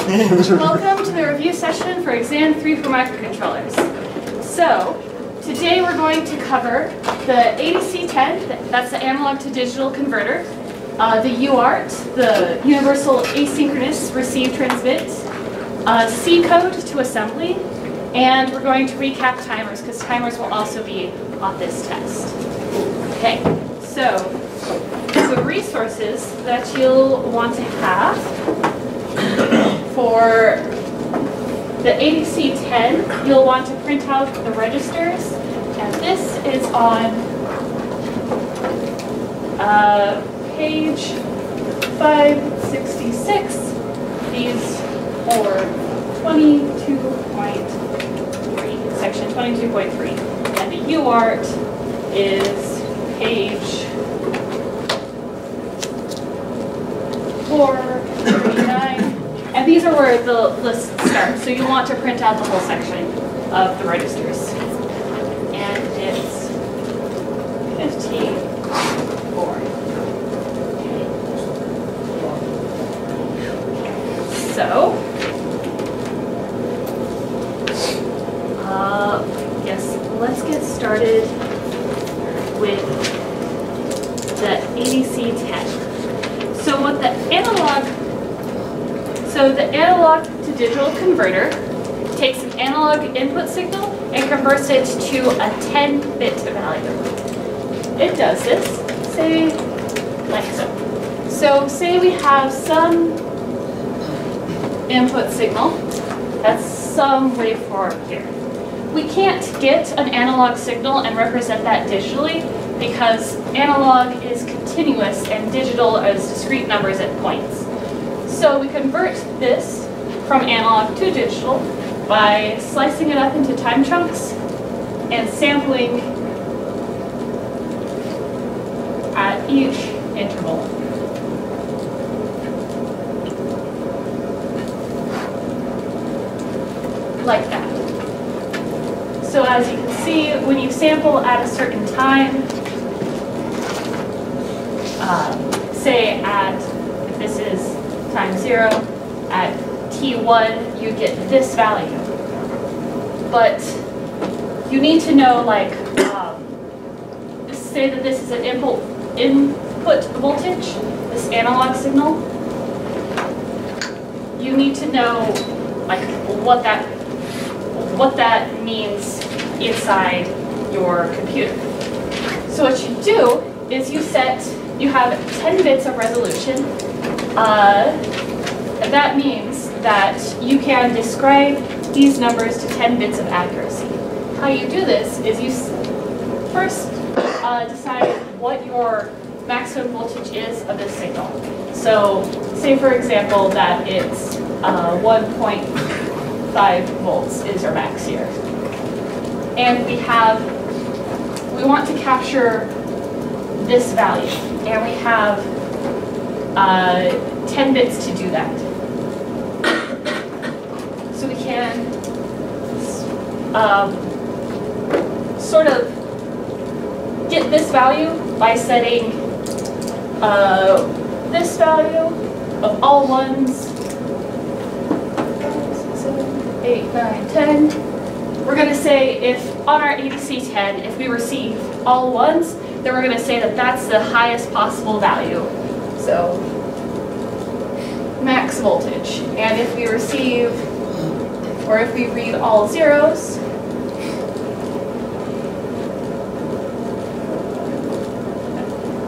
Welcome to the review session for Exam 3 for Microcontrollers. So, today we're going to cover the ADC10, that's the analog to digital converter, the UART, the Universal Asynchronous Receive Transmit, C code to assembly, and we're going to recap timers because timers will also be on this test. Okay, so the resources that you'll want to have for the ADC10, you'll want to print out the registers, and this is on page 566. These for 22.3, section 22.3, and the UART is page 439. And these are where the list starts, so you want to print out the whole section of the registers. And it's 54. Okay. So, yes, let's get started with the ADC10. So what the analog to digital converter takes an analog input signal and converts it to a 10-bit value. It does this, say, like so. So say we have some input signal, that's some waveform here. We can't get an analog signal and represent that digitally because analog is continuous and digital is discrete numbers at points. So we convert this from analog to digital by slicing it up into time chunks and sampling at each interval. Like that. So as you can see, when you sample at a certain time, say at, if this is time 0, at t1 you get this value. But you need to know, like, say that this is an input voltage, this analog signal. You need to know, like, what that means inside your computer. So what you do is you have 10 bits of resolution. That means that you can describe these numbers to 10 bits of accuracy. How you do this is you first decide what your maximum voltage is of this signal. So say, for example, that it's 1.5 volts is your max here. And we want to capture this value, and we have 10 bits to do that. So we can sort of get this value by setting this value of all ones, 7, 8, 9, 10. We're going to say if on our ADC10, if we receive all ones, then we're going to say that that's the highest possible value. So max voltage. And if we receive, or if we read all zeros,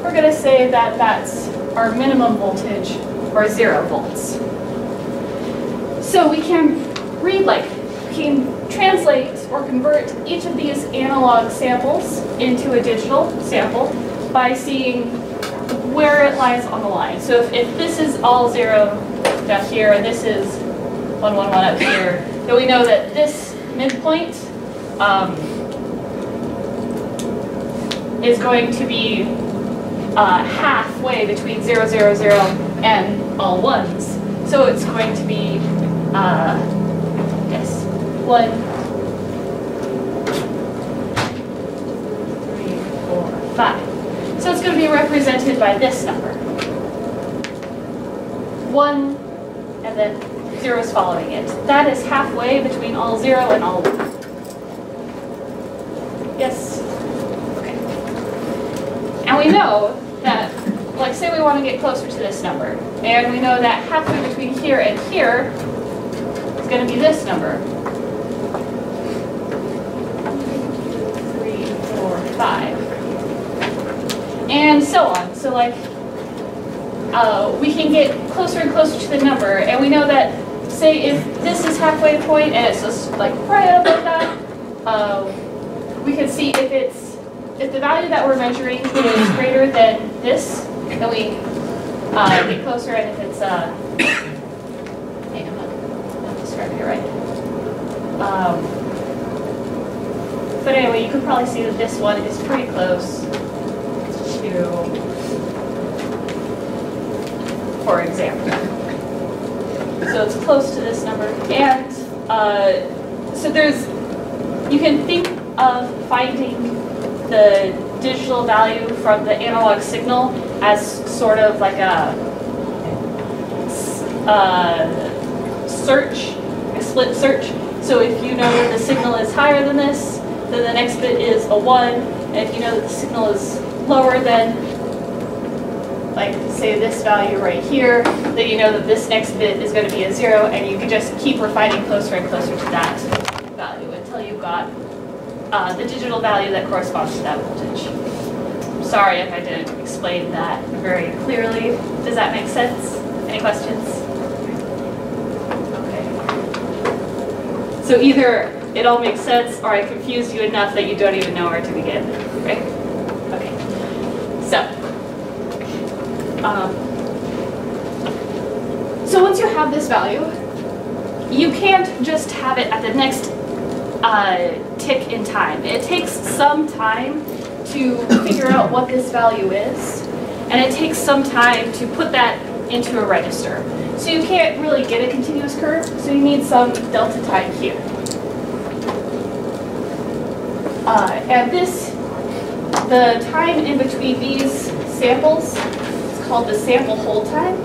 we're going to say that that's our minimum voltage, or 0 volts. So we can read, like, we can translate or convert each of these analog samples into a digital sample by seeing where it lies on the line. So if this is all 0 down here and this is 111 up here, then we know that this midpoint is going to be halfway between 0, 0, 0 and all ones. So it's going to be, yes, 1, 3, 4, 5. So it's going to be represented by this number. 1, and then zeros following it. That is halfway between all 0 and all 1. Yes? Okay. And we know that, like say we want to get closer to this number, and we know that halfway between here and here is going to be this number. 3, 4, 5. And so on. So like, we can get closer and closer to the number, and we know that, say if this is halfway point and it's just like right above that, we can see if the value that we're measuring is greater than this, then we get closer, and if it's hang on, I'm describing it right. But anyway, you can probably see that this one is pretty close to, for example. So it's close to this number, and so you can think of finding the digital value from the analog signal as sort of like a split search. So if you know that the signal is higher than this, then the next bit is a 1, and if you know that the signal is lower than, like say this value right here, then you know that this next bit is going to be a 0, and you can just keep refining closer and closer to that value until you've got the digital value that corresponds to that voltage. Sorry if I didn't explain that very clearly. Does that make sense? Any questions? Okay. So either it all makes sense, or I confused you enough that you don't even know where to begin, right? Okay. So once you have this value, you can't just have it at the next tick in time. It takes some time to figure out what this value is, and it takes some time to put that into a register. So you can't really get a continuous curve, so you need some delta time here. And the time in between these samples is called the sample hold time.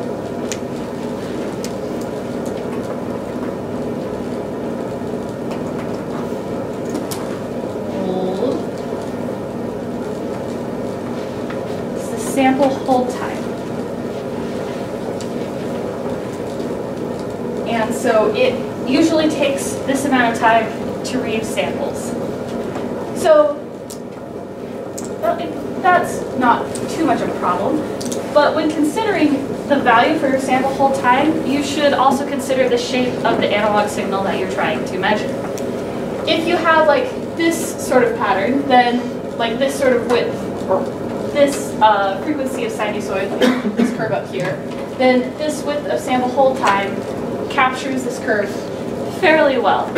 Sample hold time. And so it usually takes this amount of time to read samples. So that's not too much of a problem. But when considering the value for your sample hold time, you should also consider the shape of the analog signal that you're trying to measure. If you have like this sort of pattern, then like this sort of width, or this frequency of sinusoid, like this curve up here, then this width of sample hold time captures this curve fairly well.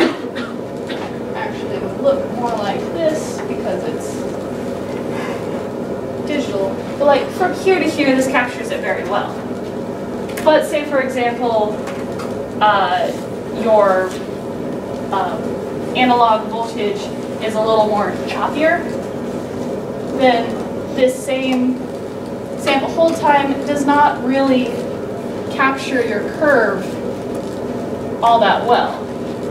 Actually, it would look more like this because it's digital. But like from here to here, this captures it very well. But say, for example, your analog voltage is a little more choppier, then this same sample hold time does not really capture your curve all that well.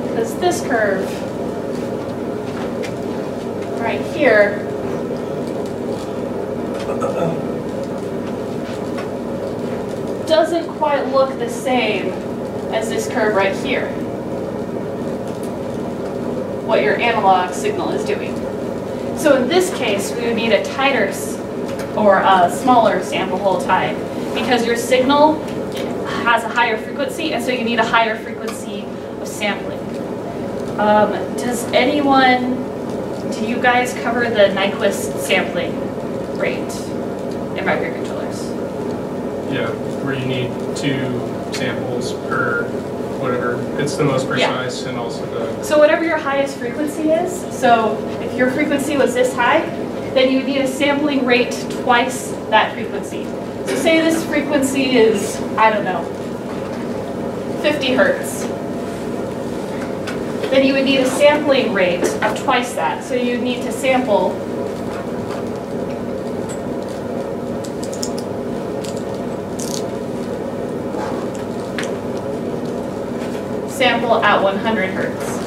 Because this curve right here doesn't quite look the same as this curve right here, what your analog signal is doing. So in this case, we would need a tighter or a smaller sample hold time because your signal has a higher frequency, and so you need a higher frequency of sampling. Do you guys cover the Nyquist sampling rate in microcontrollers? Yeah, where you need 2 samples per whatever. It's the most precise, yeah. And also the... So whatever your highest frequency is, so if your frequency was this high, then you would need a sampling rate twice that frequency. So say this frequency is, I don't know, 50 hertz. Then you would need a sampling rate of twice that. So you'd need to sample sample at 100 hertz.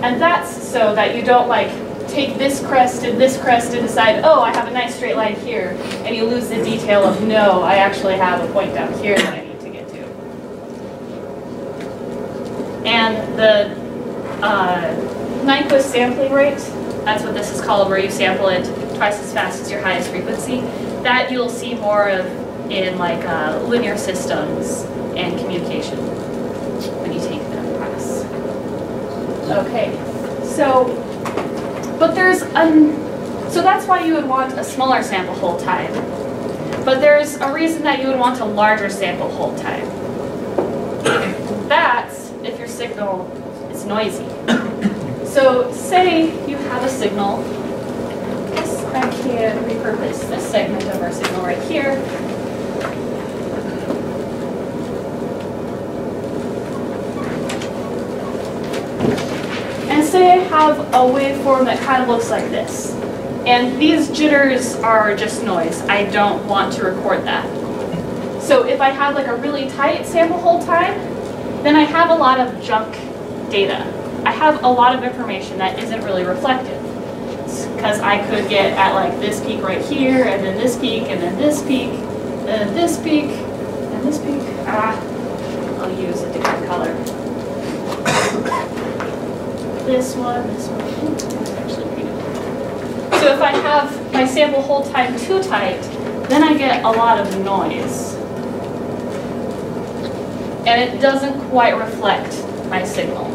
And that's so that you don't like take this crest and decide, oh, I have a nice straight line here, and you lose the detail of, no, I actually have a point down here that I need to get to. And the Nyquist sampling rate, that's what this is called, where you sample it twice as fast as your highest frequency. That you'll see more of in like linear systems and communication when you take that class. Okay, so, but so that's why you would want a smaller sample hold time. But there's a reason that you would want a larger sample hold time. That's if your signal is noisy. So say you have a signal. I can repurpose this segment of our signal right here. And say I have a waveform that kind of looks like this. And these jitters are just noise. I don't want to record that. So if I have like a really tight sample hold time, then I have a lot of junk data. I have a lot of information that isn't really reflective. Because I could get at like this peak right here, and then this peak, and then this peak, and then this peak, and this peak. I'll use a different color. This one. That's actually pretty good. So if I have my sample hold time too tight, then I get a lot of noise. And it doesn't quite reflect my signal.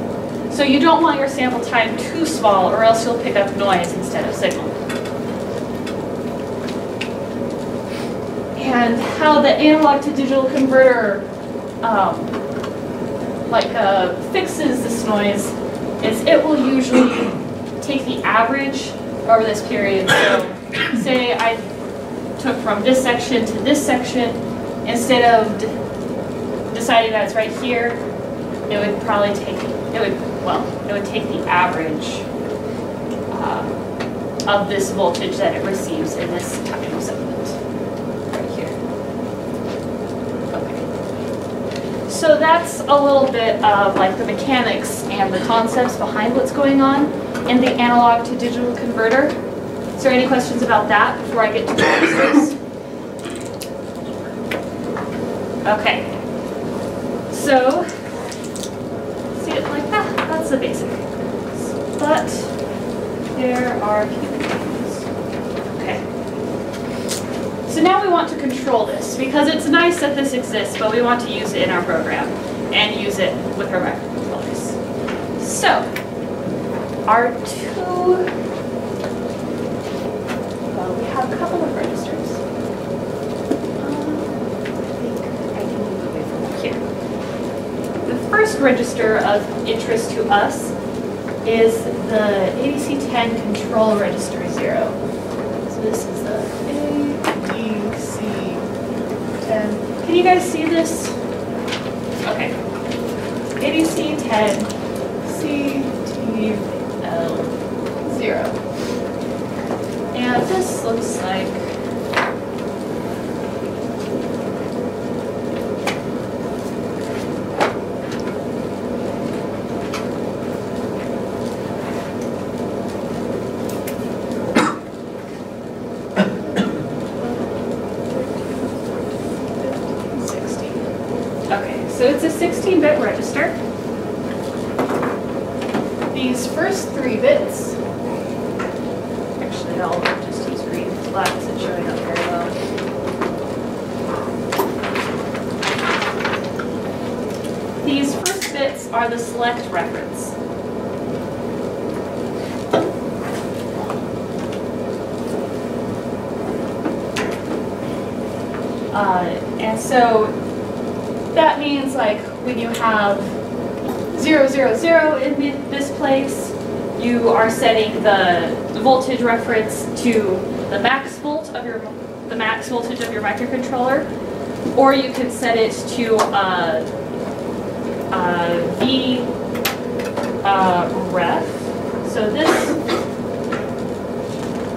So you don't want your sample time too small, or else you'll pick up noise instead of signal. And how the analog to digital converter fixes this noise is it will usually take the average over this period. So say I took from this section to this section, instead of deciding that it's right here, it would probably take, it would take the average of this voltage that it receives in this time segment, right here. Okay. So that's a little bit of like the mechanics and the concepts behind what's going on in the analog to digital converter. Is there any questions about that before I get to the registers? Okay. So, see it like that? That's the basic. But there are a few things. Okay. So now we want to control this, because it's nice that this exists, but we want to use it in our program and use it with our microcontrollers. So, our we have a couple of registers. I think I can move away from here. The first register of interest to us is the ADC10 control register 0. So this is the ADC10. Can you guys see this? Okay. ADC10 CTL0. And this looks like so it's a 16-bit register. These first 3 bits, actually I'll just use green, black isn't showing up very well. These first bits are the select reference. And so that means like when you have 0, 0, 0 in this place, you are setting the voltage reference to the max voltage of your microcontroller, or you can set it to V ref. So this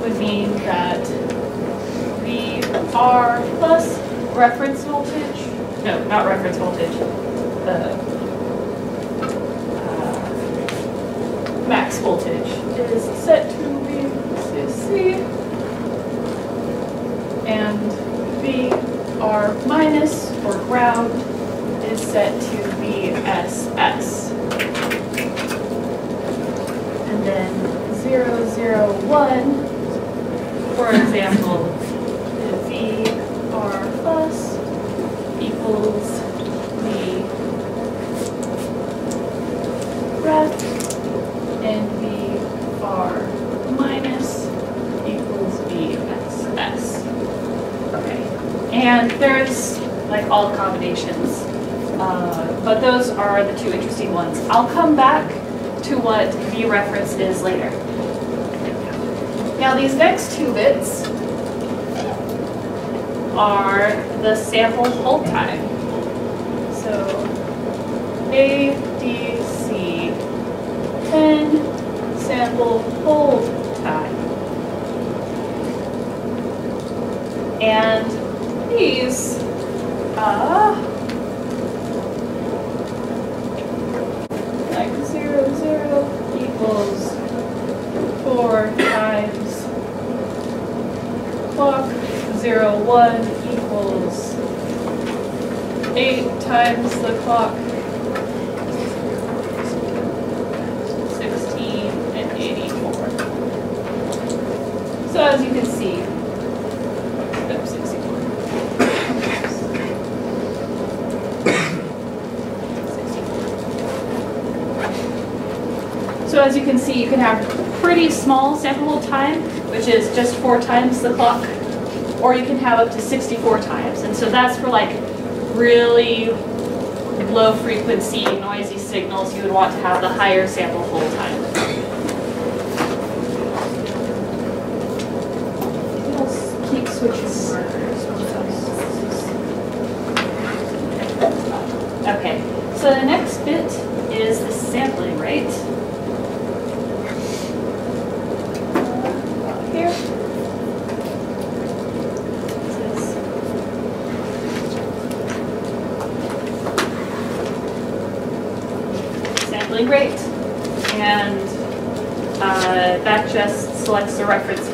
would mean that VR plus reference voltage. No, not reference voltage. is set to VSS. And then 0, 0, 1, for example, VR plus equals V ref and VR minus equals VSS. Okay, and there's like all combinations, but those are the two interesting ones. I'll come back to what V reference is later. Now these next two bits are the sample hold time. So ADC 10 sample hold time. And these like 0, 0 equals 4 times clock, 0, 1 equals 8 times the clock, 16 and 84. So as you can see, oops, 64. So as you can see, you can have pretty small sample hold time, which is just 4 times the clock, or you can have up to 64 times. And so that's for like really low frequency, noisy signals. You would want to have the higher sample hold time. Let's keep switching markers. Okay, so the next bit is the sampling rate. Here. Sampling rate, and that just selects the reference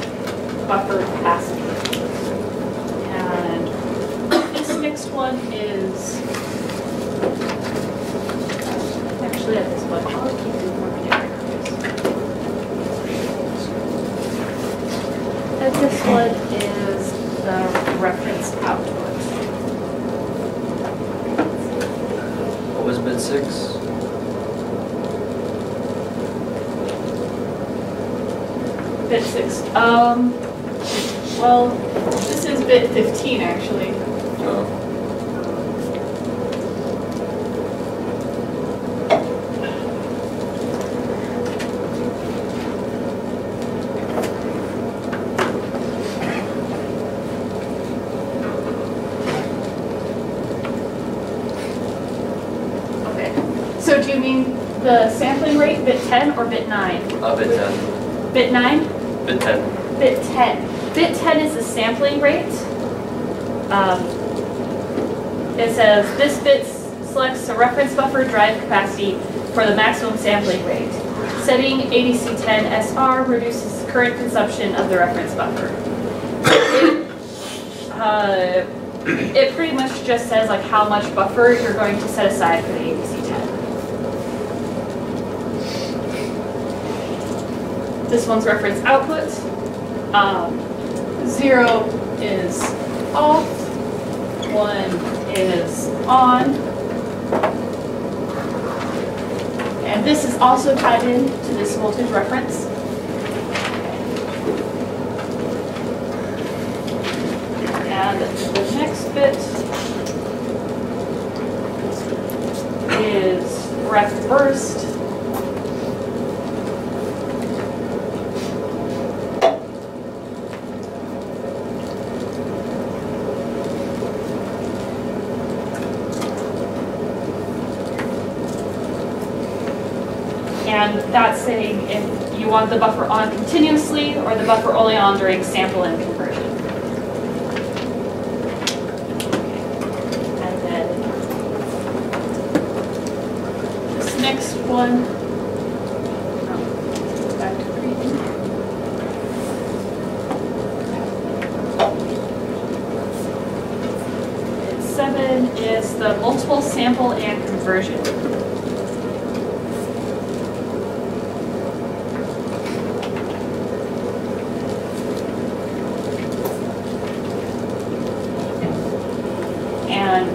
buffer capacity. And this next one is actually at this one. I'll keep doing more characters. And this one is the reference output. What was bit 6? Bit 6. Well, this is bit 15 actually. Oh. Okay. So do you mean the sampling rate, bit 10 or bit 9? Bit 10. Bit 9? Bit 10. Bit 10. Bit 10 is the sampling rate. It says this bit selects a reference buffer drive capacity for the maximum sampling rate. Setting ADC10 SR reduces current consumption of the reference buffer. It pretty much just says like how much buffer you're going to set aside for the ADC10. This one's reference output. 0 is off, 1 is on. And this is also tied in to this voltage reference. And the next bit is ref burst. And that's saying if you want the buffer on continuously or the buffer only on during sample and conversion. And then this next one, back to reading. It's 7 is the multiple sample and conversion. And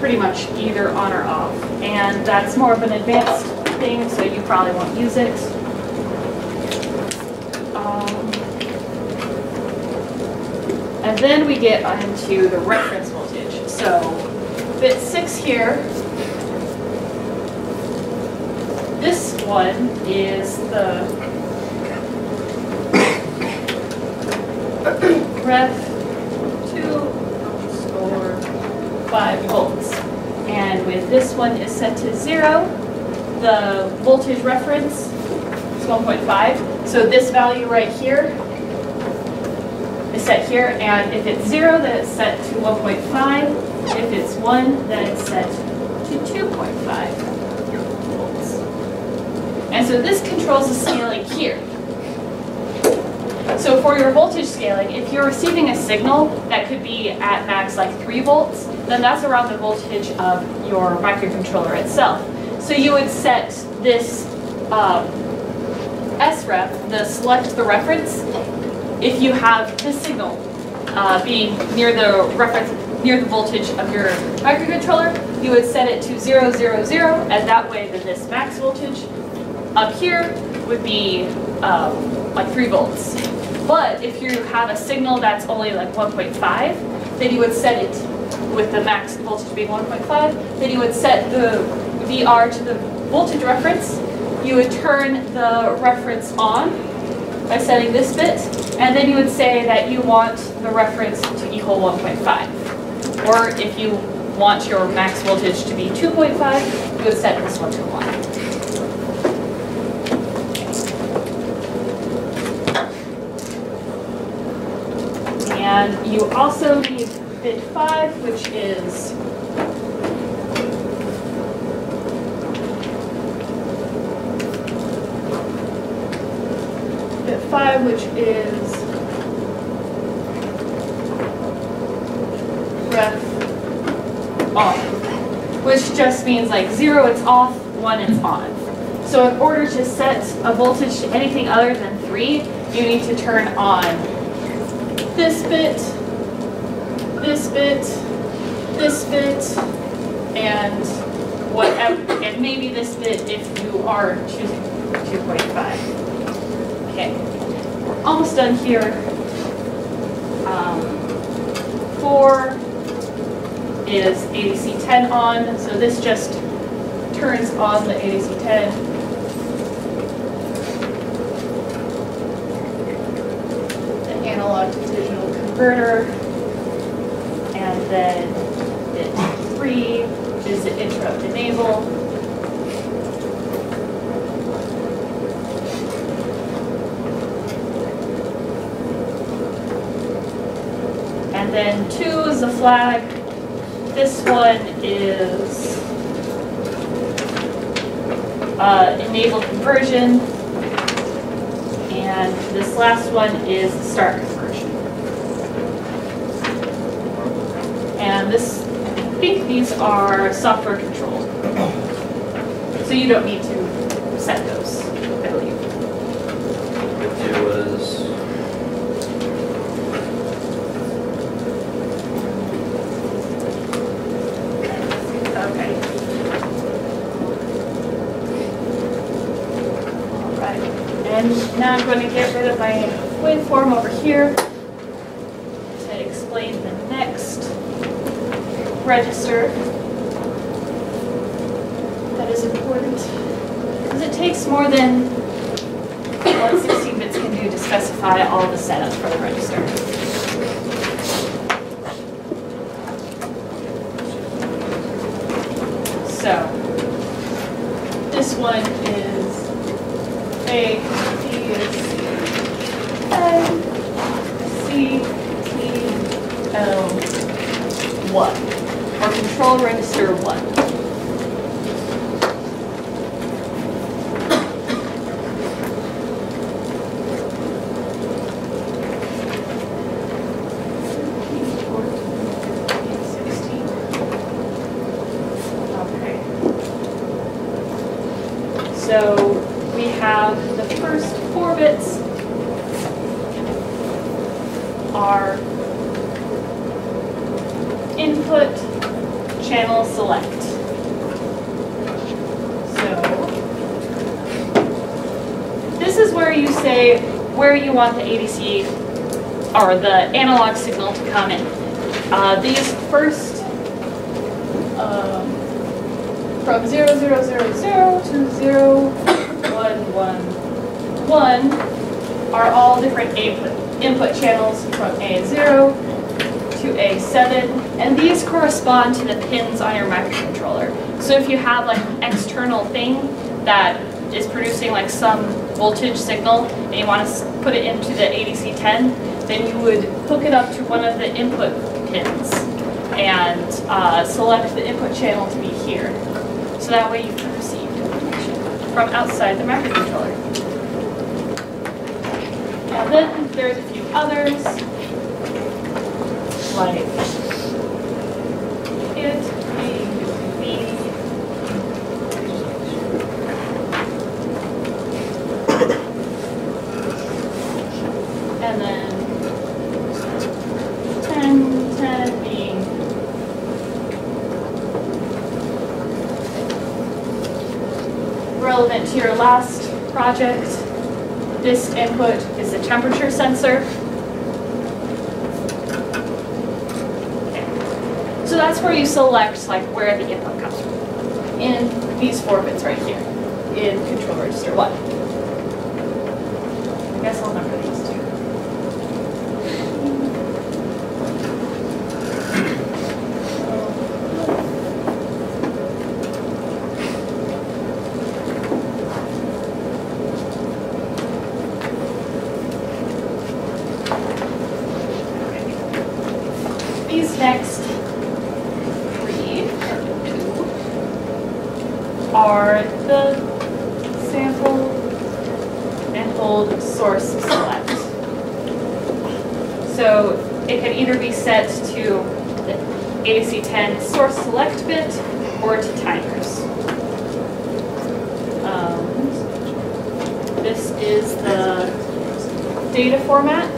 pretty much either on or off. And that's more of an advanced thing, so you probably won't use it. And then we get into the reference voltage. So bit 6 here, this one is the ref 2.5 volts. And with this one is set to 0, the voltage reference is 1.5. So this value right here is set here, and if it's 0, then it's set to 1.5. If it's 1, then it's set to 2.5 volts. And so this controls the scaling here. So for your voltage scaling, if you're receiving a signal that could be at max like 3 volts, then that's around the voltage of your microcontroller itself. So you would set this SREF, the select the reference. If you have this signal being near the reference, near the voltage of your microcontroller, you would set it to 0, 0, 0, and that way then this max voltage up here would be like 3 volts. But if you have a signal that's only like 1.5, then you would set it with the max voltage being 1.5, then you would set the VR to the voltage reference. You would turn the reference on by setting this bit, and then you would say that you want the reference to equal 1.5. Or if you want your max voltage to be 2.5, you would set this one to 1. And you also need bit 5, which is bit 5, which is ref off, which just means like 0 it's off, 1 it's on. So in order to set a voltage to anything other than 3, you need to turn on this bit, this bit, this bit, and whatever, and maybe this bit if you are choosing 2.5. Okay, we're almost done here. 4 is ADC10 on, so this just turns on the ADC10. The analog to digital converter. And then bit 3 is the interrupt enable. And then 2 is the flag. This one is enable conversion. And this last one is the start conversion. And this, I think these are software controlled. So you don't need to set those, I believe. It was. Okay. All right. And now I'm going to get rid of my waveform over here to explain the next register that is important, because it takes more than what 16 bits can do to specify all the setups for the register. So this one is A, B, C, T, L, 1. Or control register 1. So we have the first 4 bits are input channel select. So this is where you say where you want the ADC or the analog signal to come in. These first from 0, 0, 0, 0 to 0, 1, 1, 1 are all different input channels from A0 to A7, and these correspond to the pins on your microcontroller. So if you have like an external thing that is producing like some voltage signal and you want to put it into the ADC10, then you would hook it up to one of the input pins and select the input channel to be here. So that way you can receive information from outside the microcontroller. And then there's a few others, like it, B, B, and then 10, 10 being relevant to your last project. This input is a temperature sensor. Okay. So that's where you select like where the input comes from. In these 4 bits right here, in control register 1. I guess I'll number these 2. These next 3, or 2, are the sample and hold source select. So it can either be set to the ADC10 source select bit or to timers. This is the data format.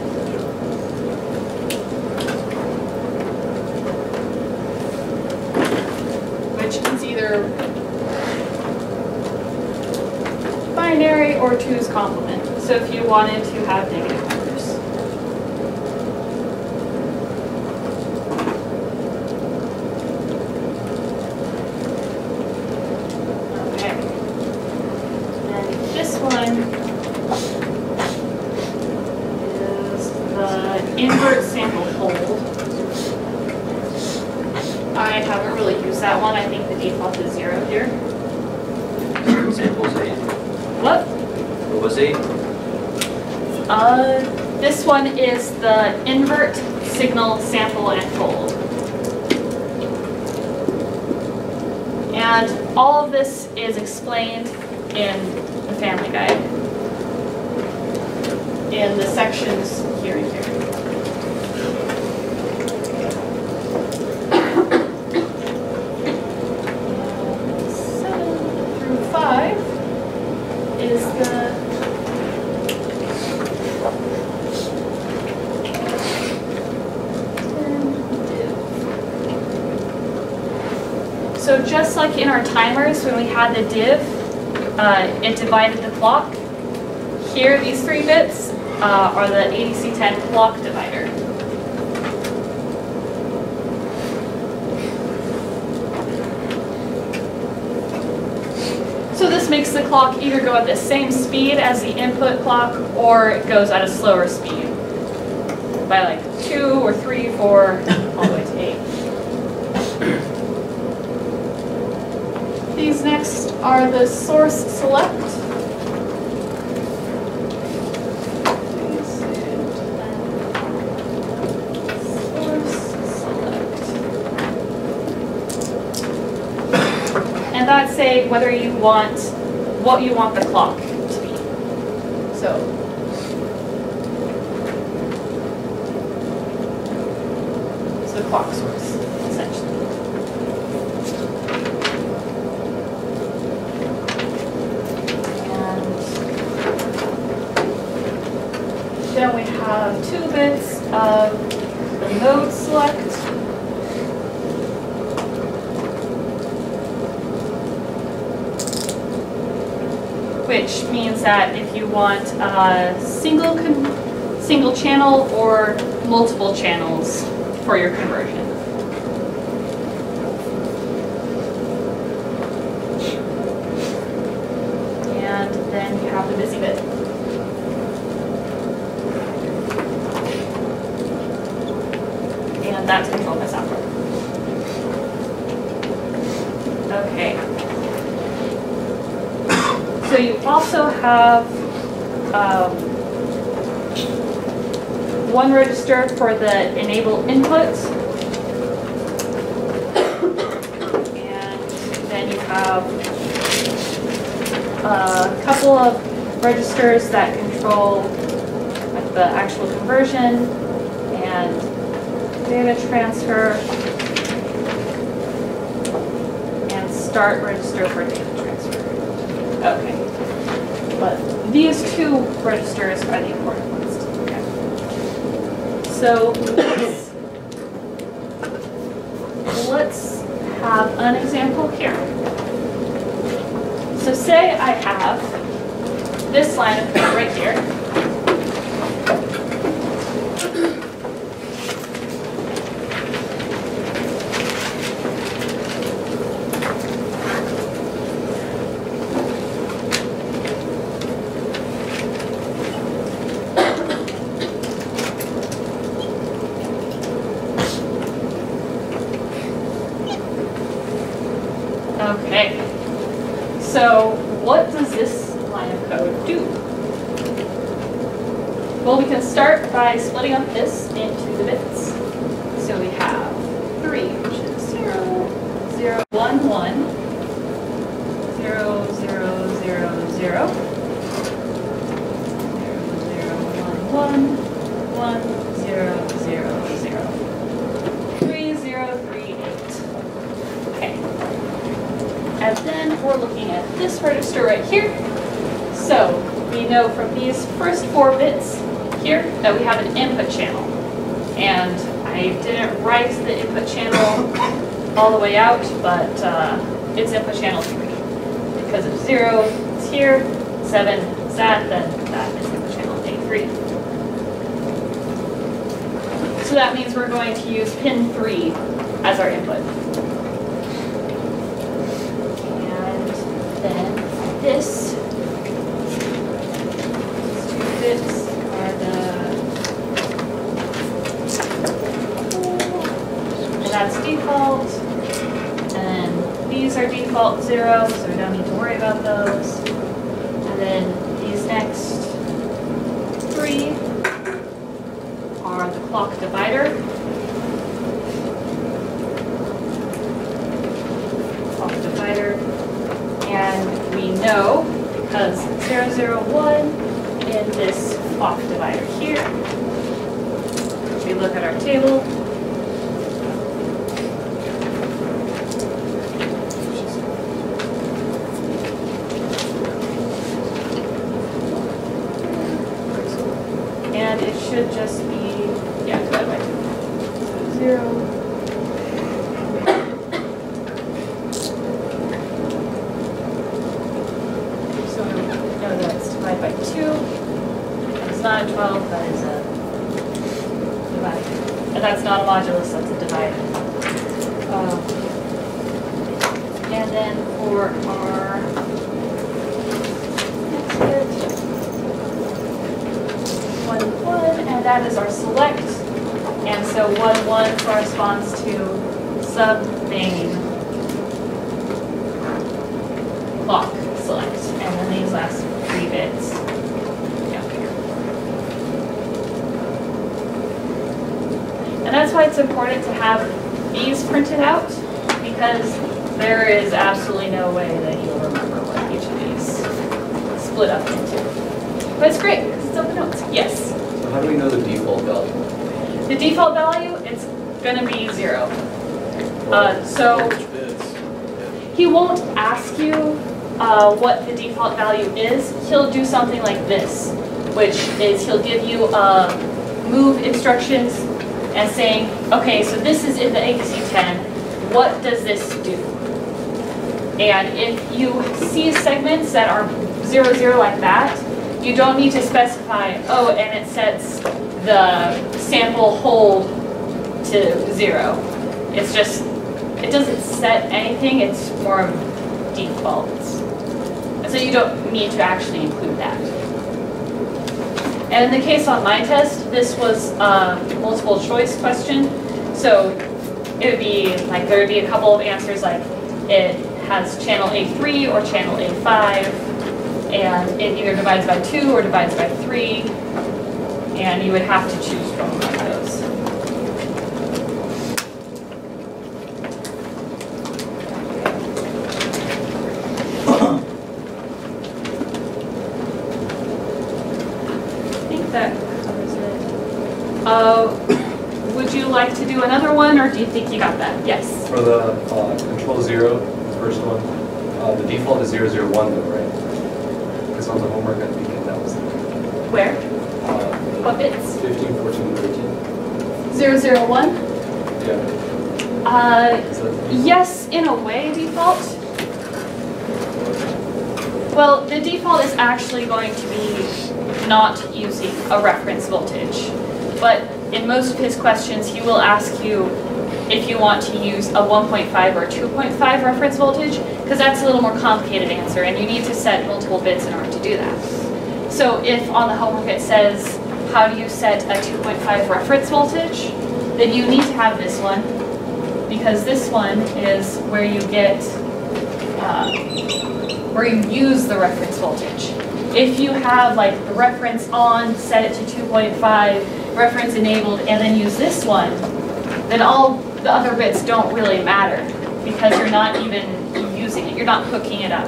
Which is either binary or 2's complement. So if you wanted to have negative numbers. Okay. And this one is the invert sample hold. I haven't really used that one. I think the default is 0 here. Samples 8. What? What was 8? This one is the invert signal sample and hold. And all of this is explained in the family guide. In the sections here and here. 5 is the so just like in our timers when we had the div, it divided the clock. Here, these 3 bits are the ADC10 clock divider. So this makes the clock either go at the same speed as the input clock, or it goes at a slower speed by like 2 or 3, 4, all the way to 8. These next are the source select. And that's say whether you want, what you want the clock to be. So, it's the clock source, essentially. then we have 2 bits of the node select. Which means that if you want a single channel or multiple channels for your conversion. And then you have the busy bit. And that's controlled by software. Okay. So you also have 1 register for the enable input. And then you have a couple of registers that control like the actual conversion and data transfer, and start register for data transfer. Okay, but these 2 registers are the important ones to look at. So let's have an example here. So say I have this line of code right here. Okay, so what does this line of code do? Well, we can start by splitting up this into the bits. So we have 3, which is 0, 0, 1, 1, 0, 0, 0, 0, 0, 1, 1, 0, 0, 0, 3, 0, 3, 8. Okay. And then we're looking at this register right here. So we know from these first 4 bits here that we have an input channel. And I didn't write the input channel all the way out, but it's input channel 3. Because if 0 is here, 7 is that, then that is input channel A3. So that means we're going to use pin 3 as our input. Then this, these 2 bits are and that's default, and these are default 0, so we don't need to worry about those. And then these next 3 are the clock divider. Clock divider. And we know, because 0, 0, 1 in this clock divider here, if we look at our table, and it should just be, yeah, divided by 2. So 0. By 2, it's not a 12, that is a divider. And that's not a modulus, that's a divider. And then for our next bit, 1, 1, and that is our select. And so 1, 1 corresponds to sub main clock select. And then these last 3 bits down here. And that's why it's important to have these printed out, because there is absolutely no way that you'll remember what each of these split up into. But it's great, because it's on the notes. Yes? So how do we know the default value? The default value, it's going to be 0. So he won't ask you what the default value is. He'll do something like this. which is he'll give you move instructions and saying, okay, so this is in the ADC10, what does this do? And if you see segments that are 0, 0 like that, you don't need to specify, oh, and it sets the sample hold to 0. It's just, it doesn't set anything, it's more defaults. And so you don't need to actually include that. And in the case on my test, this was a multiple choice question. So it would be like, there would be a couple of answers like it has channel A3 or channel A5, and it either divides by 2 or divides by 3, and you would have to choose from one of those. I think that covers it. Would you like to do another one, or do you think you got that? Yes. For the control 0, the first one, the default is 001 though, right? Because on the homework I think that was Where? What bits? 15, 14, 13. 001? Yeah. Yes, in a way, default. Well, the default is actually going to be not using a reference voltage. But in most of his questions, he will ask you if you want to use a 1.5 or 2.5 reference voltage, because that's a little more complicated answer, and you need to set multiple bits in order to do that. So if on the homework it says, how do you set a 2.5 reference voltage, then you need to have this one, because this one is where you get, where you use the reference voltage. If you have like the reference on, set it to 2.5, reference enabled, and then use this one, then all the other bits don't really matter, because you're not even using it, you're not hooking it up.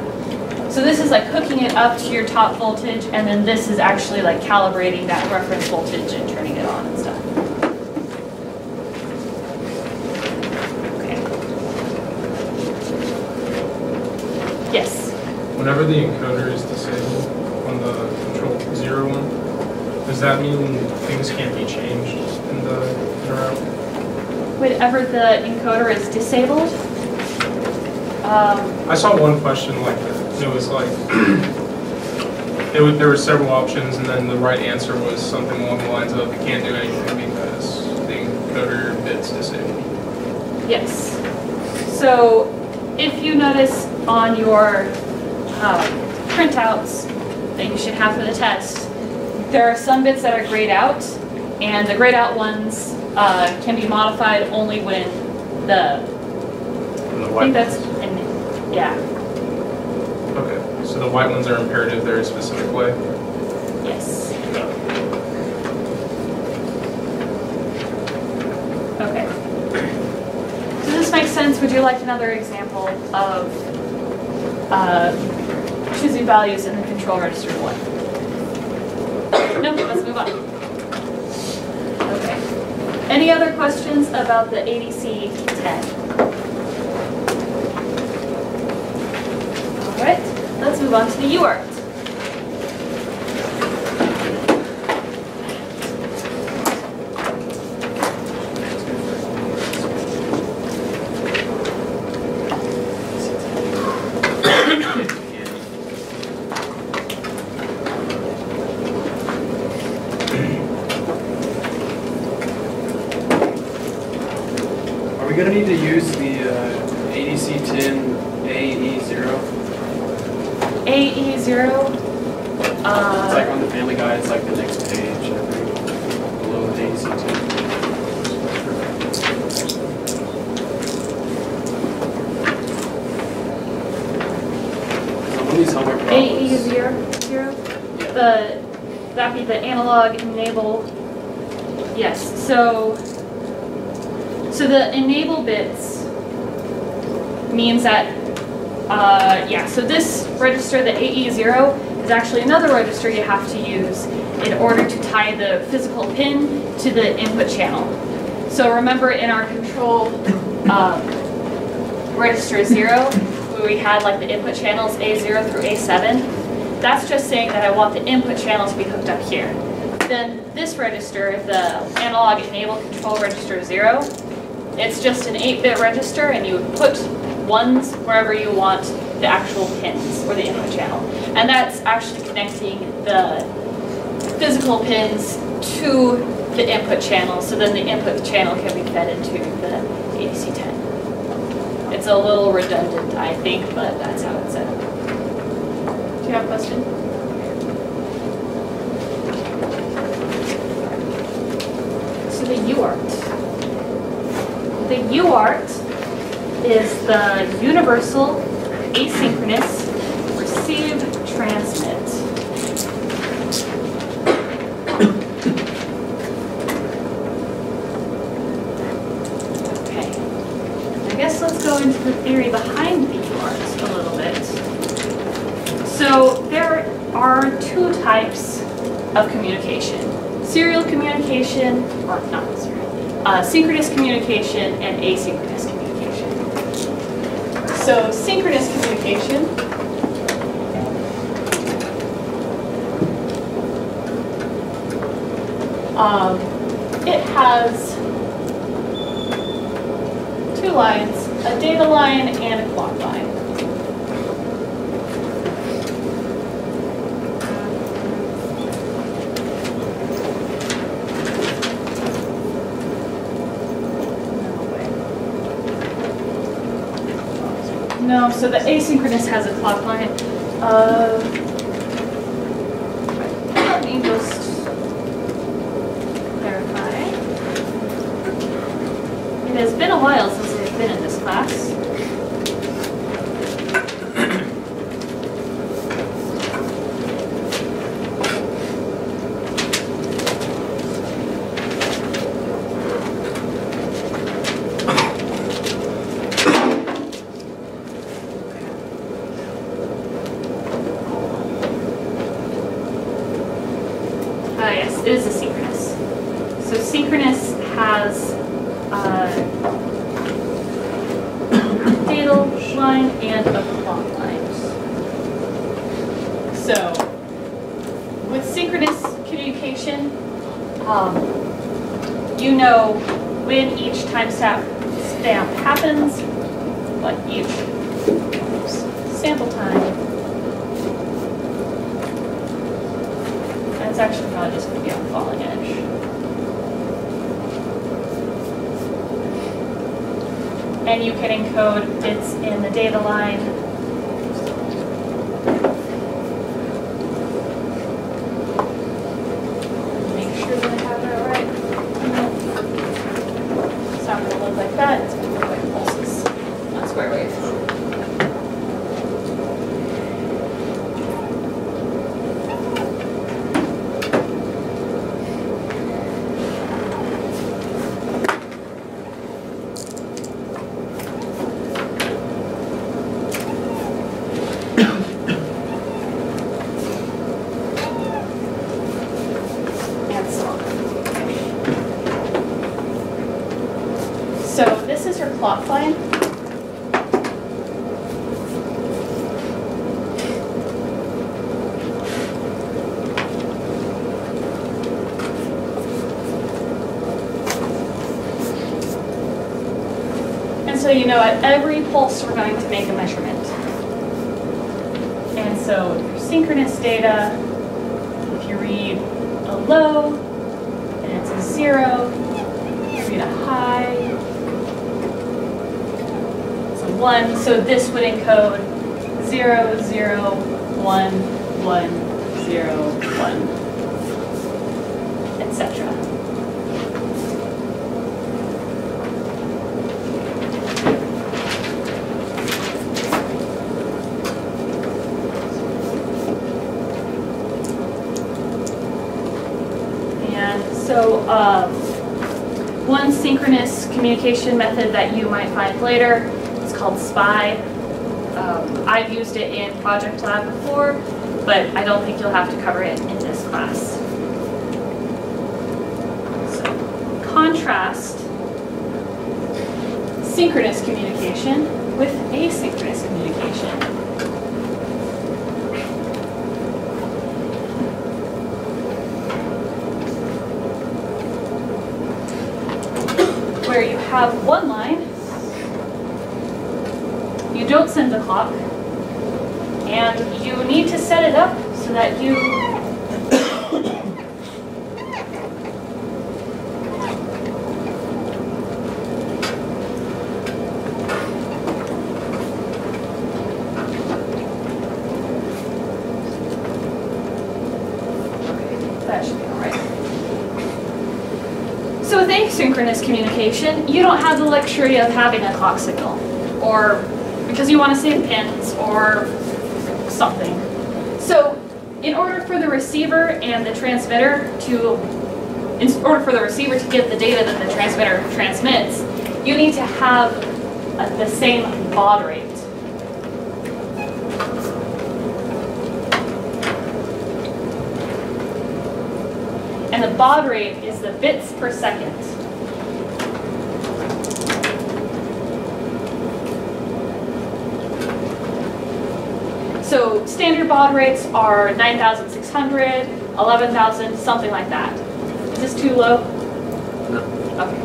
So this is like hooking it up to your top voltage, and then this is actually like calibrating that reference voltage and turning it on and stuff. Okay. Yes? Whenever the encoder is disabled on the control 0 one, does that mean things can't be changed in the interrupt? Whenever the encoder is disabled? I saw one question like that. It was like, there were several options, and then the right answer was something along the lines of, you can't do anything because the encoder bit's disabled. Yes. So if you notice on your printouts that you should have for the test, there are some bits that are grayed out, and the grayed out ones can be modified only when I think that's, yeah. Okay, so the white ones are imperative, they're a specific way? Yes. Okay. Does this make sense? Would you like another example of choosing values in the control register 1? No, let's move on. Okay. Any other questions about the ADC 10? All right, let's move on to the UART. Are we going to need to use the ADC10 AE0? AE0. It's like on the Family Guide, it's like the next page, I think, below the ADC10. So one of these homework problems. AE0, that'd be the analog enable. Yes, so the enable bits means that, yeah, so this register, the AE0, is actually another register you have to use in order to tie the physical pin to the input channel. So remember in our control register 0, where we had like the input channels A0 through A7, that's just saying that I want the input channel to be hooked up here. Then this register, the analog enable control register 0, it's just an 8-bit register, and you would put ones wherever you want the actual pins or the input channel. And that's actually connecting the physical pins to the input channel, so then the input channel can be fed into the ADC10. It's a little redundant, I think, but that's how it's set up. Do you have a question? So the UART. The UART is the Universal Asynchronous Receive Transmit. Okay. I guess let's go into the theory behind the UART a little bit. So there are two types of communication. Serial communication, or not serial, synchronous communication and asynchronous communication. So synchronous communication it has two lines, a data line and a clock line. No, so the asynchronous has a clock line. Let me just clarify. It has been a while since I've been in this class. Yes, it is asynchronous. So synchronous has data line and a clock line. So with synchronous communication, you know when each timestamp happens, what each sample time. It's actually probably just going to be on the falling edge. And you can encode bits in the data line. Make sure that I have it right. It's not going to look like that. It's going to look like pulses, not square wave. So this is your clock line. And so you know at every pulse we're going to make a measurement. And so if your synchronous data, if you read a low and it's a 0, read a high, 1, so this would encode 0, 0, 1, 1, 0, 1, etc. And so one synchronous communication method that you might find later called SPY. I've used it in Project Lab before, but I don't think you'll have to cover it in this class. So, contrast synchronous communication with asynchronous communication. have one line. You don't send the clock. And you need to set it up so that you that should be all right. So with asynchronous communication, you don't have the luxury of having a clock signal, or because you want to save pins or something. So in order for the receiver and the transmitter in order for the receiver to get the data that the transmitter transmits, you need to have the same baud rate. And the baud rate is the bits per second. So standard baud rates are 9,600, 11,000, something like that. Is this too low? No. Okay.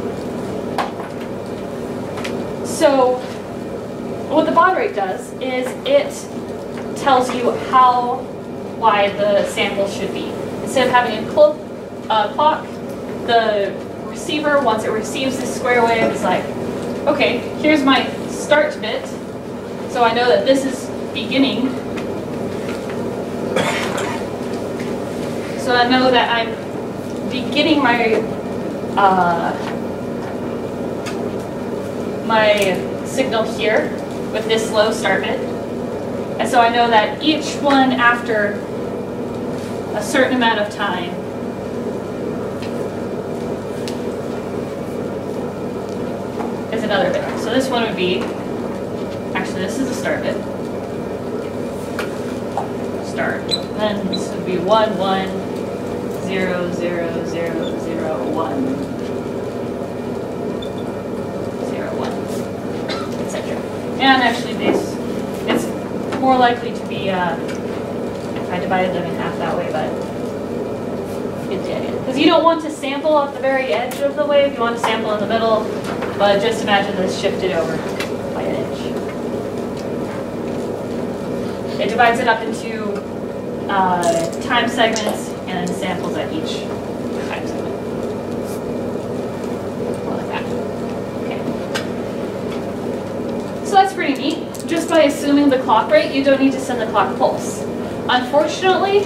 So what the baud rate does is it tells you how wide the sample should be. Instead of having a clock, the receiver, once it receives this square wave, is like, okay, here's my start bit, so I know that this is beginning. So I know that I'm beginning my my signal here with this low start bit. And so I know that each one after a certain amount of time is another bit. So this one would be, actually this is a start bit. Start. Then this would be 1, 1, 0, 0, 0, 0, 1, 0, 1, etc. And actually it's more likely to be, if I divided them in half that way, but it's because you don't want to sample at the very edge of the wave, you want to sample in the middle, but just imagine this shifted over by an inch. It divides it up into time segments and then samples at each time segment. Like that. Okay. So that's pretty neat. Just by assuming the clock rate, you don't need to send the clock pulse. Unfortunately,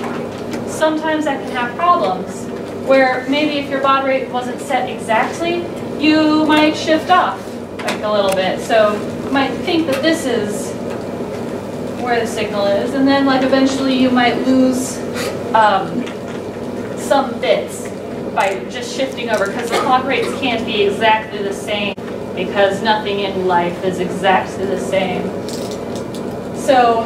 sometimes that can have problems where maybe if your baud rate wasn't set exactly, you might shift off like a little bit. So you might think that this is where the signal is, and then like eventually you might lose some bits by just shifting over, because the clock rates can't be exactly the same because nothing in life is exactly the same. So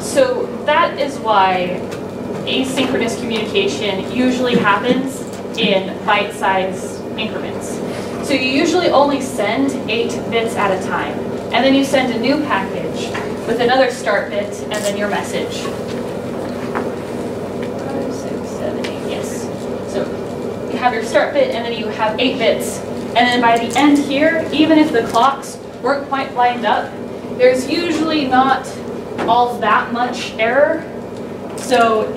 so that is why asynchronous communication usually happens in bite-sized increments. So you usually only send 8 bits at a time. And then you send a new package with another start bit and then your message. 5, 6, 7, 8, yes. So you have your start bit and then you have 8 bits. And then by the end here, even if the clocks weren't quite lined up, there's usually not all that much error. So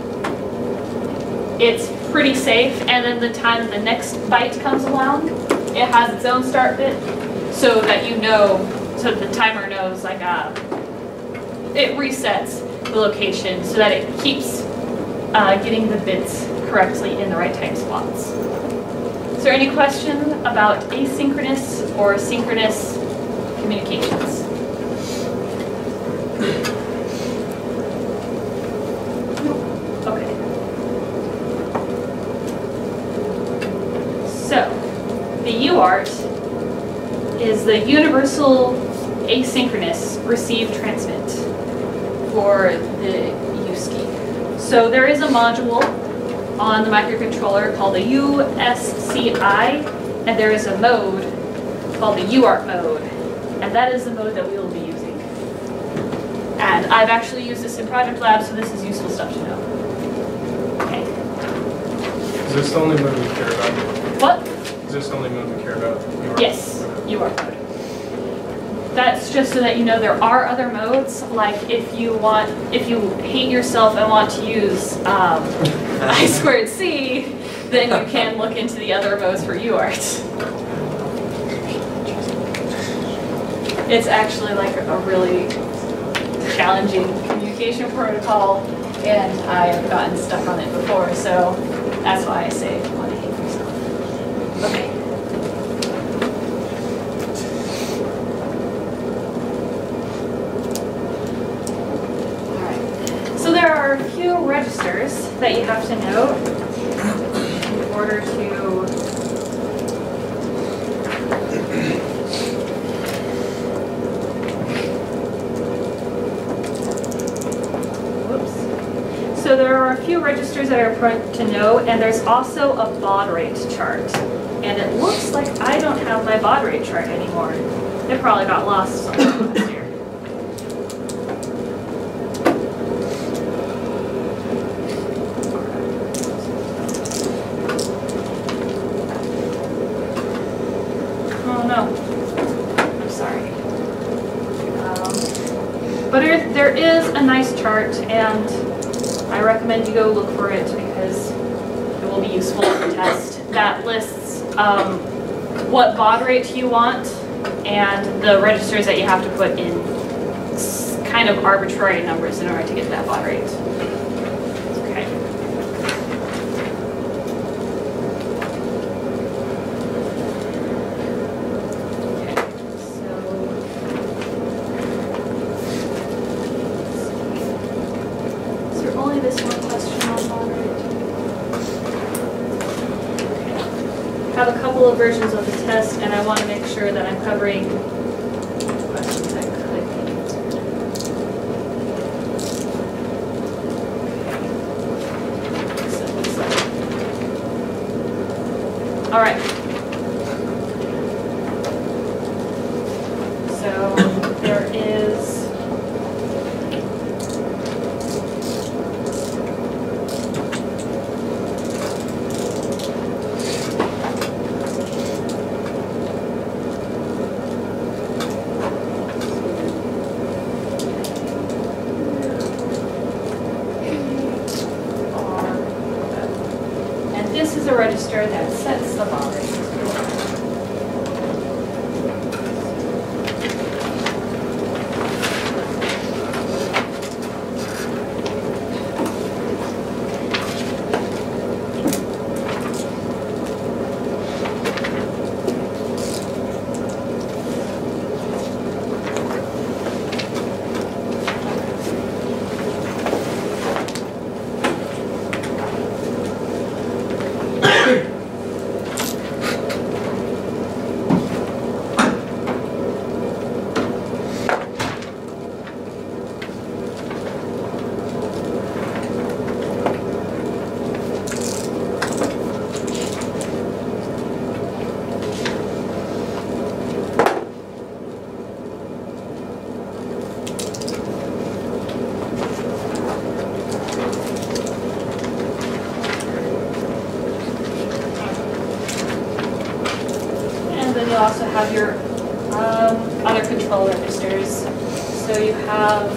it's pretty safe. And then the time the next byte comes along, it has its own start bit so that you know. So the timer knows, like, it resets the location so that it keeps getting the bits correctly in the right time spots. Is there any question about asynchronous or synchronous communications? Okay. So, the UART is the universal asynchronous receive transmit for the USCI. So there is a module on the microcontroller called the USCI, and there is a mode called the UART mode, and that is the mode that we will be using. And I've actually used this in Project Lab, so this is useful stuff to know. Okay. Is this the only mode we care about? What? Is this the only mode we care about? Yes, UART mode. That's just so that you know there are other modes, like if you hate yourself and want to use I2C, then you can look into the other modes for UART. It's actually like a really challenging communication protocol, and I have gotten stuck on it before, so that's why I say I want to hate myself. Okay. So there are a few registers that you have to know in order to So there are a few registers that are important to know, and there's also a baud rate chart. And it looks like I don't have my baud rate chart anymore. It probably got lost somewhere last year. Oh no, I'm sorry. But there is a nice chart, and I recommend you go look for it because it will be useful in the test. That lists what baud rate you want and the registers that you have to put in kind of arbitrary numbers in order to get that baud rate. Okay. This one question on baud rate. Okay. I have a couple of versions of the test, and I want to make sure that I'm covering questions I could. All right. So there is. This is a register that sets the baud rate. Then you also have your other control registers. So you have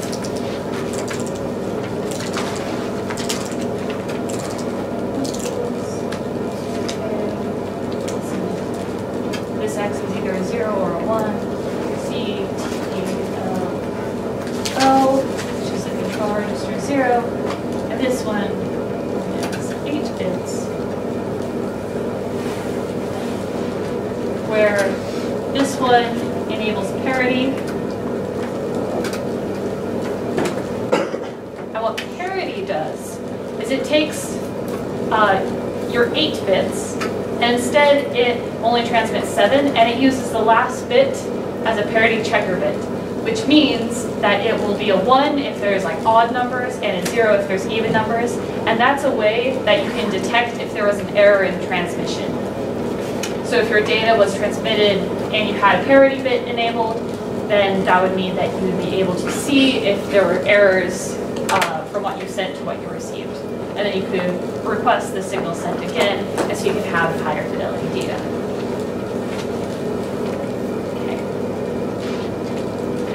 this X is either a 0 or a 1. C, T, O, which is the control register 0. And this one is 8 bits. Where this one enables parity. And what parity does is it takes your 8 bits, and instead it only transmits 7, and it uses the last bit as a parity checker bit, which means that it will be a 1 if there's like odd numbers and a 0 if there's even numbers, and that's a way that you can detect if there was an error in transmission. So if your data was transmitted and you had a parity bit enabled, then that would mean that you would be able to see if there were errors from what you sent to what you received. And then you could request the signal sent again, and so you could have higher fidelity data.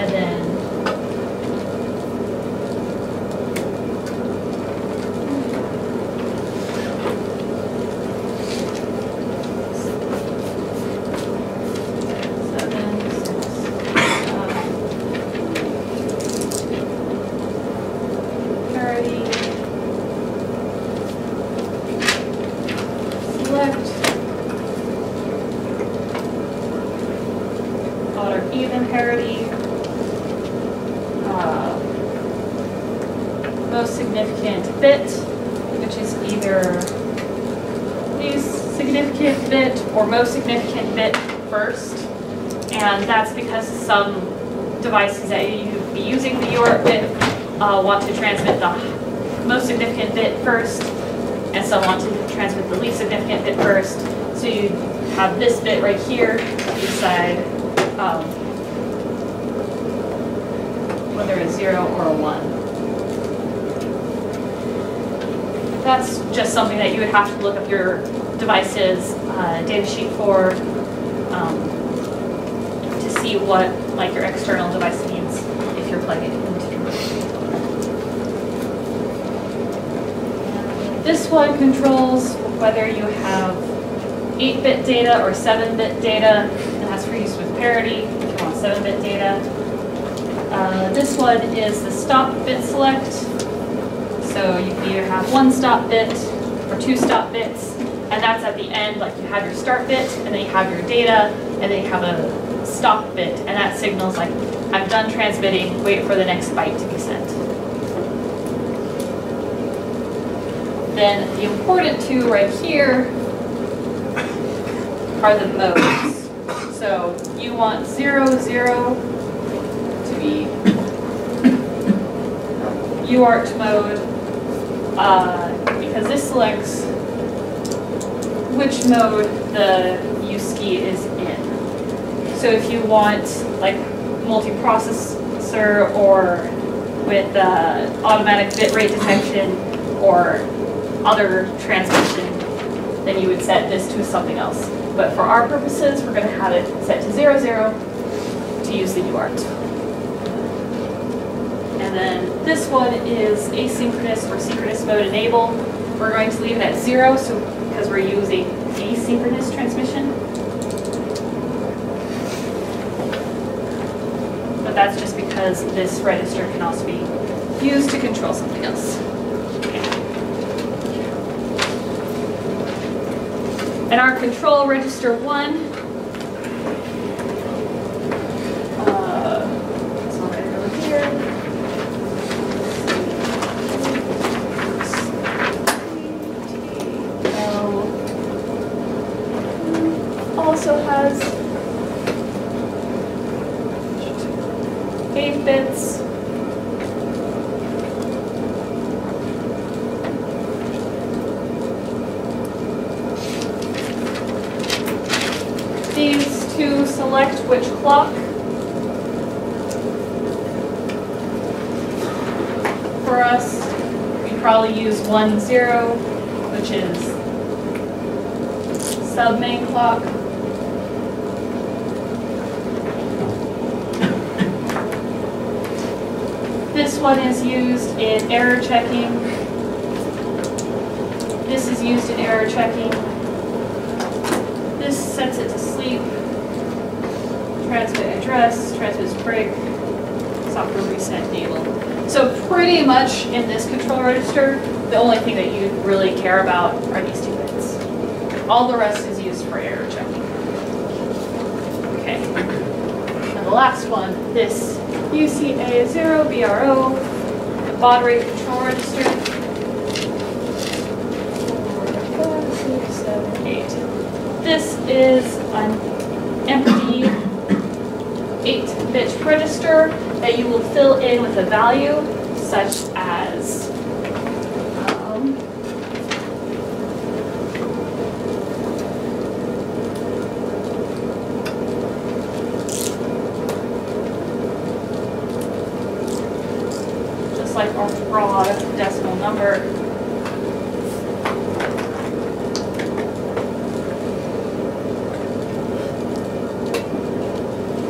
And then even parity, most significant bit, which is either least significant bit or most significant bit first, and that's because some devices that you be using the UART bit want to transmit the most significant bit first, and some want to transmit the least significant bit first. So you have this bit right here to decide whether it's 0 or a 1. That's just something that you would have to look up your device's data sheet for to see what like your external device needs if you're plugging it into. This one controls whether you have 8-bit data or 7-bit data. It has for use with parity if you want 7-bit data. This one is the stop bit select. So you can either have 1 stop bit or 2 stop bits, and that's at the end, like you have your start bit, and then you have your data, and then you have a stop bit, and that signals like, I'm done transmitting, wait for the next byte to be sent. Then the important two right here are the modes. So you want 0, 0 to be UART mode, because this selects which mode the USCI is in. So if you want like multiprocessor or with automatic bit rate detection or other transmission, then you would set this to something else. But for our purposes, we're going to have it set to 0, 0 to use the UART. And then this one is asynchronous or synchronous mode enable. We're going to leave it at 0, so because we're using asynchronous transmission. But that's just because this register can also be used to control something else. And our control register 1, this one right over here, also has 8 bits. These two select which clock. For us, we probably use 1, 0, which is sub-main clock. This one is used in error checking. This is used in error checking. This sets it to sleep. Transmit address, transmits break, software reset enable. So pretty much in this control register, the only thing that you really care about are these 2 bits. All the rest is used for error checking. Okay. And the last one, this UCA0 BRO, the baud rate control register. 4, 5, 6, 7, 8. This is an empty 8-bit register that you will fill in with a value such as just like our broad decimal number.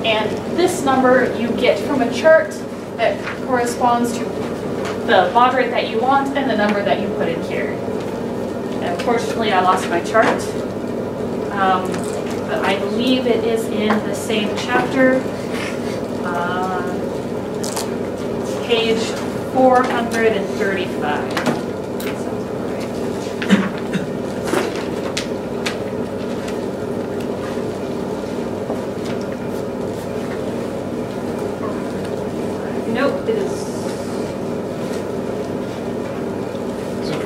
And this number you get from a chart that corresponds to the baud rate that you want and the number that you put in here. And unfortunately, I lost my chart, but I believe it is in the same chapter, page 435. Nope, it is.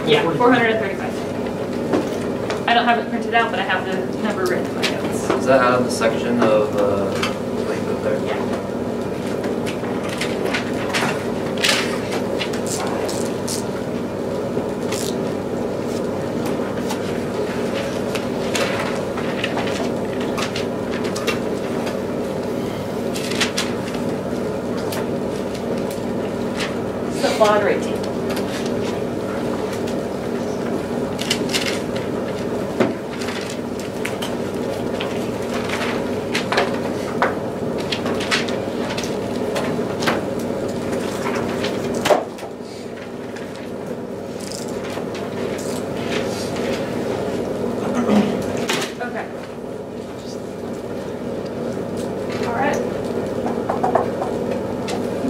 Yeah, 435. I don't have it printed out, but I have the number written in my notes. Is that out of the section of what you put there? Yeah. It's the baud rate table. Okay. All right.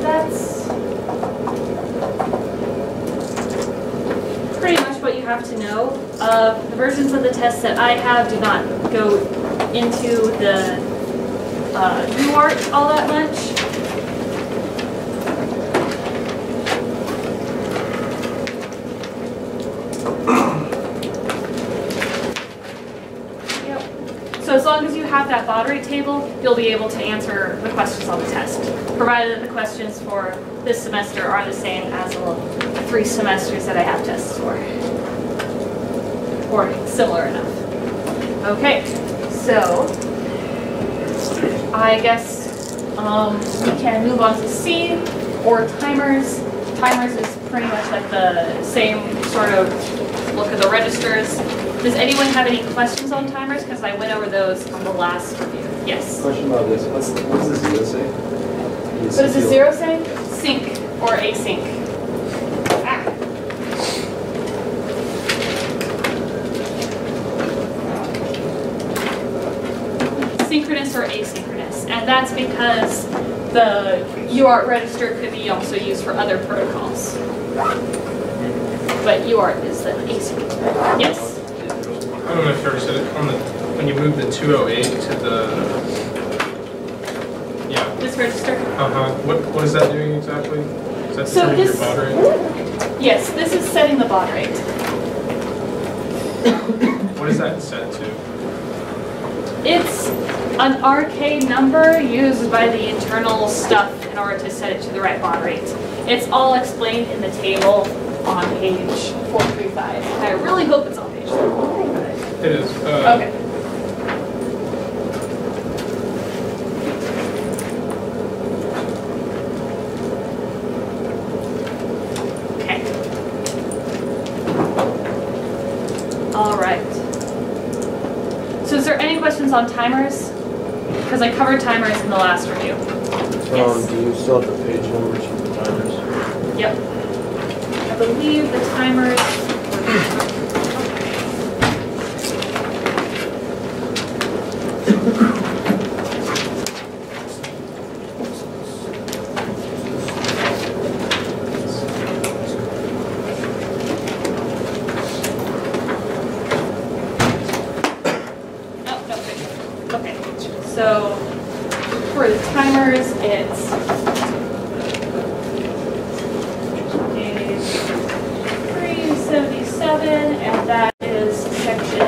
That's pretty much what you have to know. The versions of the tests that I have do not go into the UART all that much. Yep. So as long as you have that baud rate table, you'll be able to answer the questions on the test, provided that the questions for this semester are the same as the 3 semesters that I have tests for, or similar enough. Okay, so I guess we can move on to C, or timers. Timers is pretty much like the same sort of look at the registers. Does anyone have any questions on timers? Because I went over those on the last review. Yes. Question about this. What does the zero say? What does the 0 say? Sync or async. Ah. Synchronous or asynchronous. And that's because the UART register could be also used for other protocols. But UART is the async. Yes? I don't know if you already said it, when you move the 208 to the, yeah. This register? What is that doing exactly? Is that So determining your this- baud rate? Yes, this is setting the baud rate. What is that set to? It's an arcade number used by the internal stuff in order to set it to the right baud rate. It's all explained in the table on page 435. I really hope it's on page 435. It is. Okay. Okay. All right. So is there any questions on timers? Because I covered timers in the last review. Yes. Do you still have the page numbers for the timers? Yep. I believe the timers. Oh, no, okay. So for the timers, it's page 377, and that is section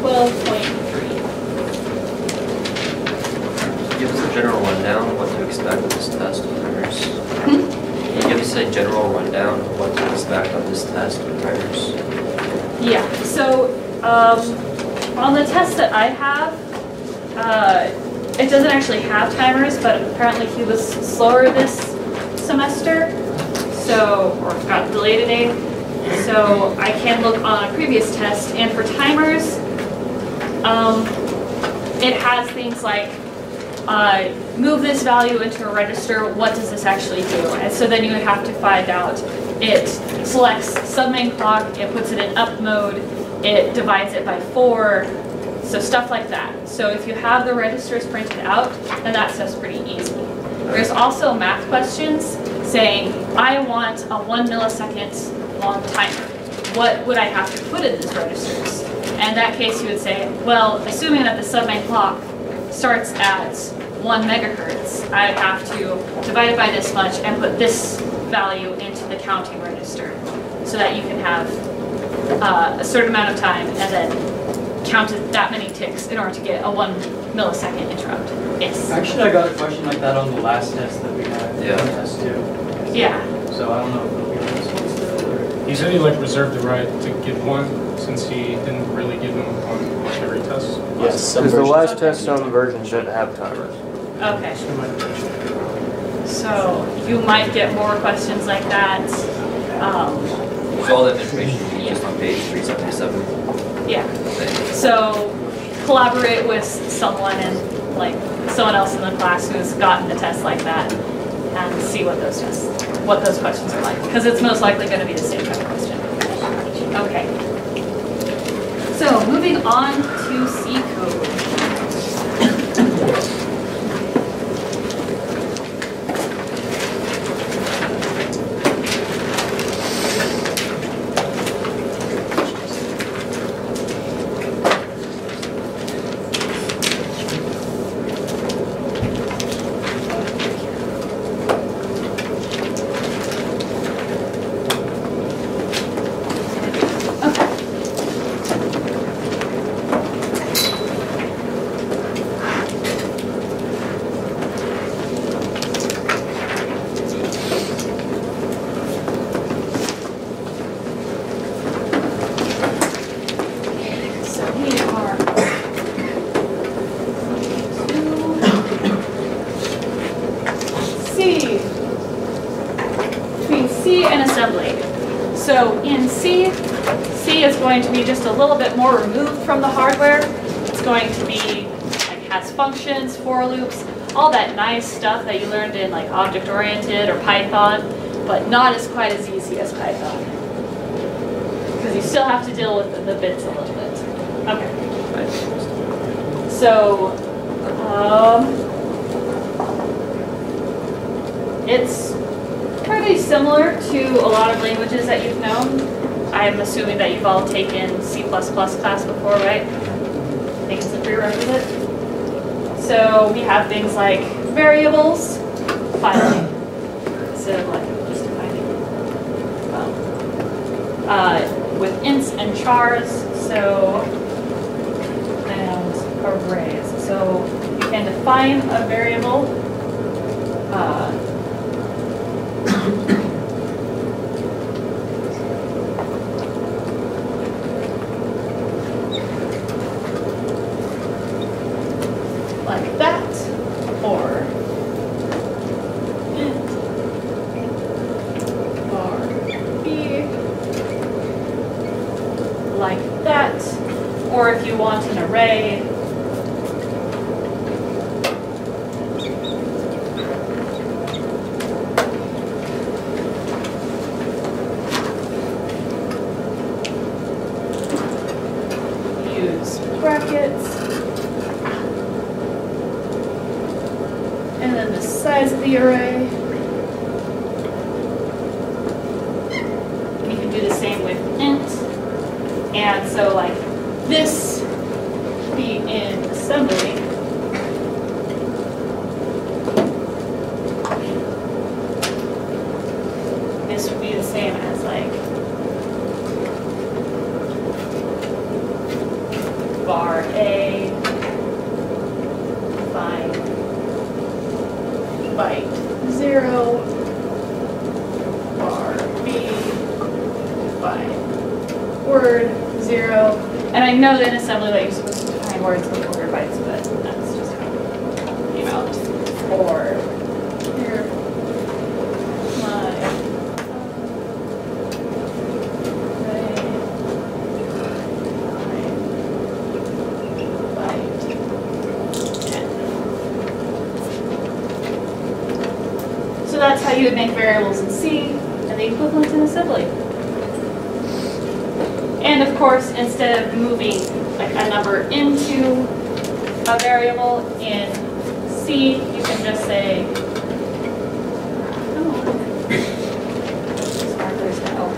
12.3. Give us a general rundown of what to expect of this test with timers. Can you give us a general rundown of what to expect of this test with timers? Yeah, so on the test that I have, it doesn't actually have timers, but apparently he was slower this semester, so, or got delayed a day. So I can look on a previous test, and for timers, it has things like move this value into a register, what does this actually do? And so then you would have to find out, it selects submain clock, it puts it in up mode, it divides it by 4, so stuff like that. So if you have the registers printed out, then that stuff's pretty easy. There's also math questions saying, I want a 1 millisecond long timer. What would I have to put in these registers? And in that case, you would say, well, assuming that the submain clock starts at 1 megahertz, I'd have to divide it by this much and put this value into the counting register so that you can have a certain amount of time and then count it that many ticks in order to get a 1 millisecond interrupt. Yes? Actually, I got a question like that on the last test that we had. Yeah. Test 2. Yeah. So I don't know if it'll be on this one still or... He said he like reserved the right to give one since he didn't really give them on like every test. Yes, some Because the versions. last test, some versions didn't have timers. Okay. So you might get more questions like that. So all that information is just on page 377. Yeah. So collaborate with someone and like someone else in the class who's gotten a test like that and see what those questions are like. Because it's most likely going to be the same type of question. Okay. So moving on to C code. So in C, C is going to be just a little bit more removed from the hardware. It's going to be, like, has functions, for loops, all that nice stuff that you learned in like object-oriented or Python, but not as quite as easy as Python. Because you still have to deal with the bits a little bit. Okay. So, it's pretty similar to a lot of languages that you've known. I'm assuming that you've all taken C++ class before, right? I think it's a prerequisite. So we have things like variables, filing. So like just defining. With ints and chars, so, and arrays. So you can define a variable. Like that, or int var b, like that, or if you want an array, use brackets. And then the size of the array. And you can do the same with int. And so like this be in assembly. This would be the same as like var A, find byte 0, var b, define word 0. And I know that in assembly that you're supposed to define words before bytes, but that's just how it came out. Or here, my array, byte 10. you would make variables in C and the equivalent in assembly. And of course, instead of moving like a number into a variable in C, you can just say, sparklers now,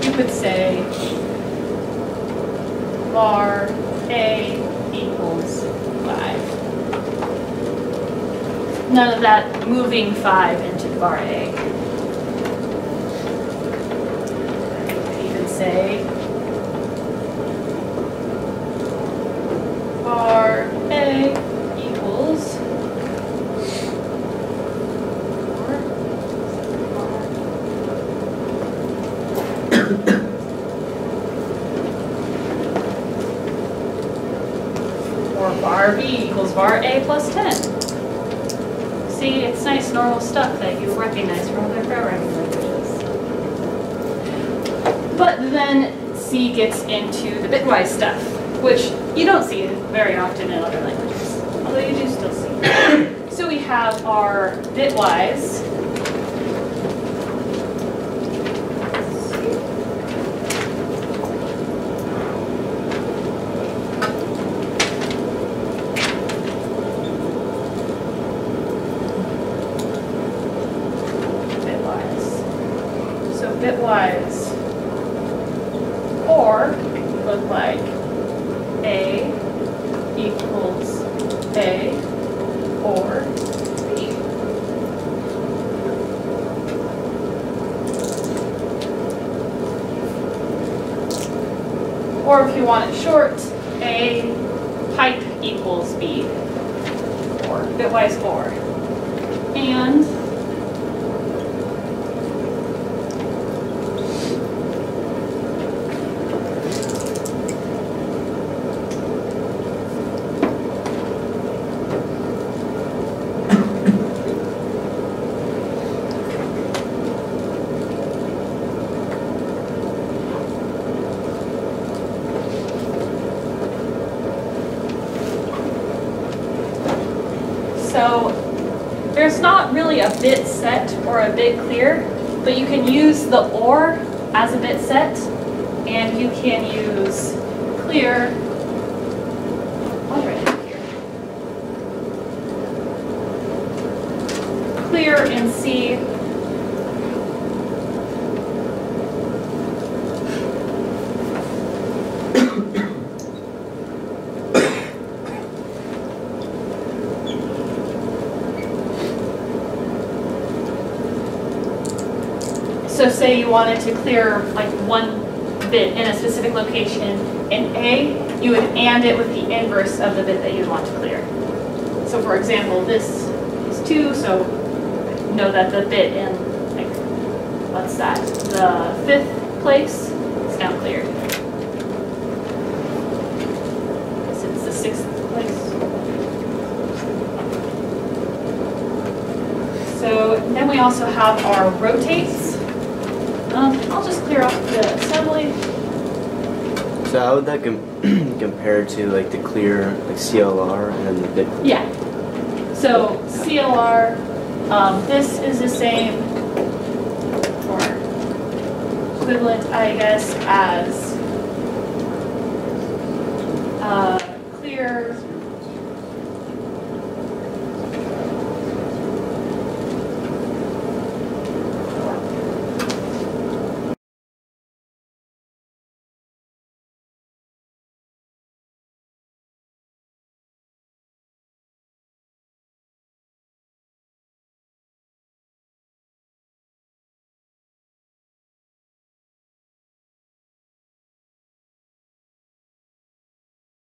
you could say var A equals 5. None of that moving 5 into var A. You could say var A equals or var B equals var A plus 10. See, it's nice normal stuff that you recognize from other programming languages. But then C gets into the bitwise stuff, which you don't see very often in other languages, although you do still see. So we have our bitwise. Bitwise or look like A equals A or B. Or if you want it short, A pipe equals B, or bitwise or. And so there's not really a bit set or a bit clear, but you can use the or as a bit set, and you can use clear. I'll write it here. Clear in C. So say you wanted to clear like one bit in a specific location in A, you would AND it with the inverse of the bit that you'd want to clear. So for example, this is 2, so know that the bit in, like, what's that, the 5th place is now cleared. This is the 6th place. So then we also have our rotates. I'll just clear off the assembly. So how would that compare to like the clear, like CLR and then the bit? Yeah. So CLR, this is the same, or equivalent, I guess, as